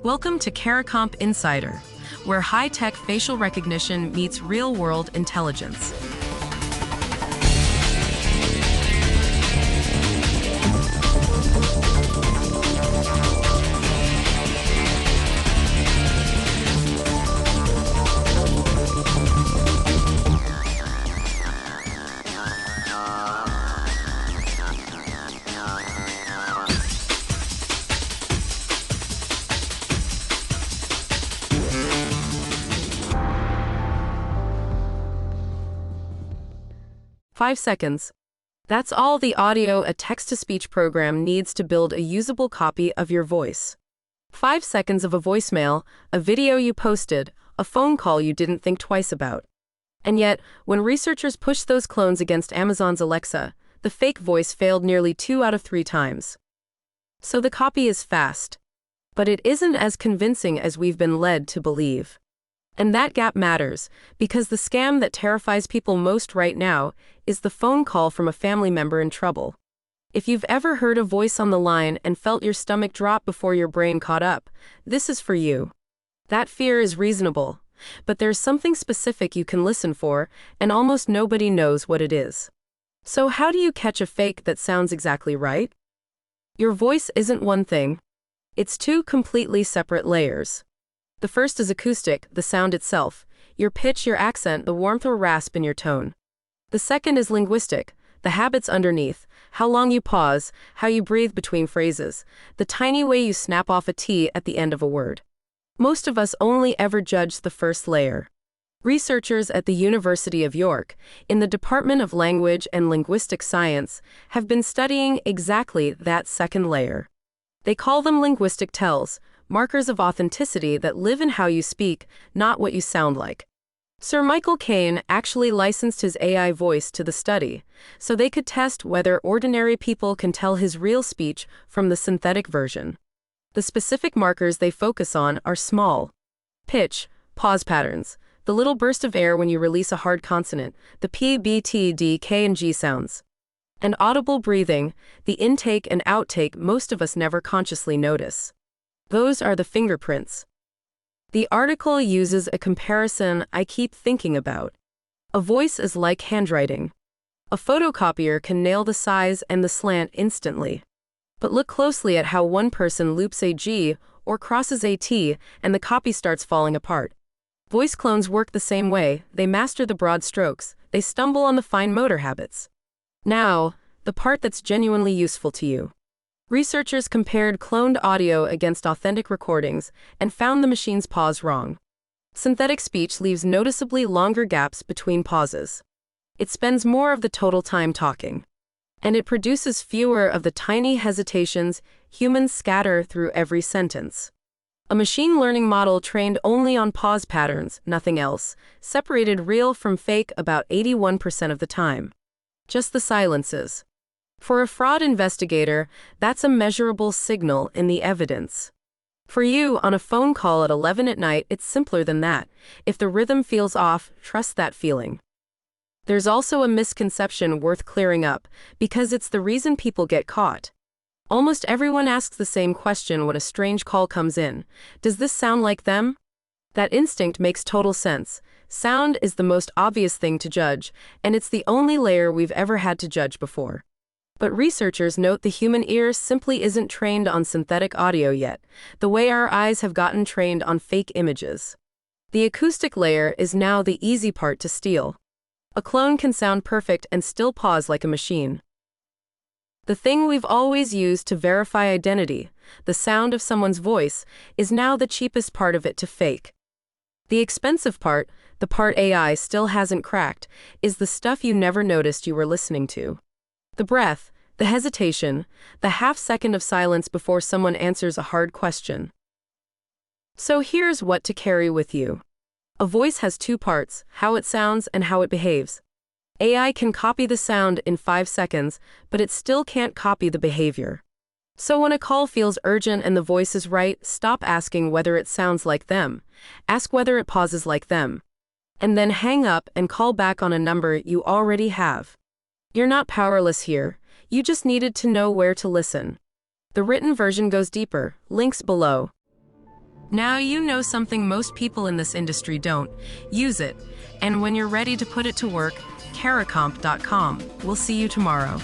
Welcome to Caricomp Insider, where high-tech facial recognition meets real-world intelligence. Five seconds. That's all the audio a text-to-speech program needs to build a usable copy of your voice. 5 seconds of a voicemail, a video you posted, a phone call you didn't think twice about. And yet, when researchers pushed those clones against Amazon's Alexa, the fake voice failed nearly 2 out of 3 times. So the copy is fast. But it isn't as convincing as we've been led to believe. And that gap matters, because the scam that terrifies people most right now is the phone call from a family member in trouble. If you've ever heard a voice on the line and felt your stomach drop before your brain caught up, this is for you. That fear is reasonable, but there's something specific you can listen for, and almost nobody knows what it is. So how do you catch a fake that sounds exactly right? Your voice isn't one thing. It's 2 completely separate layers. The first is acoustic, the sound itself, your pitch, your accent, the warmth or rasp in your tone. The second is linguistic, the habits underneath, how long you pause, how you breathe between phrases, the tiny way you snap off a T at the end of a word. Most of us only ever judge the first layer. Researchers at the University of York, in the Department of Language and Linguistic Science, have been studying exactly that second layer. They call them linguistic tells, markers of authenticity that live in how you speak, not what you sound like. Sir Michael Caine actually licensed his AI voice to the study, so they could test whether ordinary people can tell his real speech from the synthetic version. The specific markers they focus on are small pitch, pause patterns, the little burst of air when you release a hard consonant, the P, B, T, D, K, and G sounds, and audible breathing, the intake and outtake most of us never consciously notice. Those are the fingerprints. The article uses a comparison I keep thinking about. A voice is like handwriting. A photocopier can nail the size and the slant instantly. But look closely at how one person loops a G or crosses a T and the copy starts falling apart. Voice clones work the same way. They master the broad strokes. They stumble on the fine motor habits. Now, the part that's genuinely useful to you. Researchers compared cloned audio against authentic recordings and found the machine's pause wrong. Synthetic speech leaves noticeably longer gaps between pauses. It spends more of the total time talking. And it produces fewer of the tiny hesitations humans scatter through every sentence. A machine learning model trained only on pause patterns, nothing else, separated real from fake about 81% of the time. Just the silences. For a fraud investigator, that's a measurable signal in the evidence. For you, on a phone call at 11 at night, it's simpler than that. If the rhythm feels off, trust that feeling. There's also a misconception worth clearing up, because it's the reason people get caught. Almost everyone asks the same question when a strange call comes in. Does this sound like them? That instinct makes total sense. Sound is the most obvious thing to judge, and it's the only layer we've ever had to judge before. But researchers note the human ear simply isn't trained on synthetic audio yet, the way our eyes have gotten trained on fake images. The acoustic layer is now the easy part to steal. A clone can sound perfect and still pause like a machine. The thing we've always used to verify identity, the sound of someone's voice, is now the cheapest part of it to fake. The expensive part, the part AI still hasn't cracked, is the stuff you never noticed you were listening to. The breath, the hesitation, the half-second of silence before someone answers a hard question. So here's what to carry with you. A voice has 2 parts, how it sounds and how it behaves. AI can copy the sound in 5 seconds, but it still can't copy the behavior. So when a call feels urgent and the voice is right, stop asking whether it sounds like them. Ask whether it pauses like them. And then hang up and call back on a number you already have. You're not powerless here, you just needed to know where to listen. The written version goes deeper, links below. Now you know something most people in this industry don't. Use it. And when you're ready to put it to work, Caracomp.com. We'll see you tomorrow.